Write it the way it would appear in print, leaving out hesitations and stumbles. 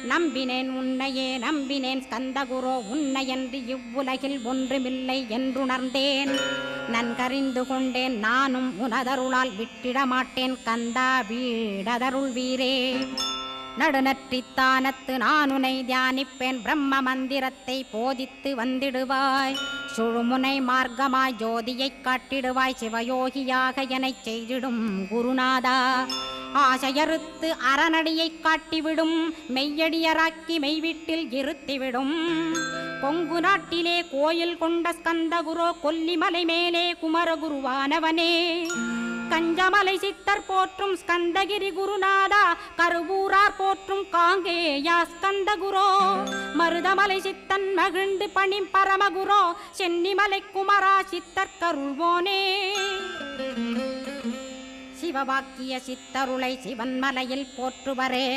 நம்பினேன் உன்னையே நம்பினேன் ஸ்கந்தகுரோ உன்னையன்றி இவ்வுலகில் ஒன்றுமில்லை என்றுணர்ந்தேன். நன்கறிந்து கொண்டேன் நானும் உனதருளால் விட்டிட மாட்டேன் கந்தா வீடதருள் வீரே. நடுநற்றித்தானத்து நானுனை தியானிப்பேன் பிரம்ம மந்திரத்தை போதித்து வந்திடுவாய். சுழுமுனை மார்க்கமாய் ஜோதியைக் காட்டிடுவாய் சிவயோகியாக எனச் செய்திடும் குருநாதா. ஆசையறுத்து அறநடியைக் காட்டிவிடும் மெய்யடியராக்கி மெய்வீட்டில் இருத்திவிடும். கொங்கு நாட்டிலே கோயில் கொண்ட ஸ்கந்தகுரோ கொல்லிமலை மேலே குமரகுருவானவனே. கஞ்சமலை சித்தர் போற்றும் ஸ்கந்தகிரி குருநாதா கருவூரார் போற்றும் காங்கேயா ஸ்கந்தகுரோ. மருதமலை சித்தன் மகிழ்ந்து பணி பரமகுரோ சென்னிமலை குமரா சித்தர் கருள்வோனே. சிவவாக்கிய சித்தருளை சிவன்மலையில் போற்றுவரே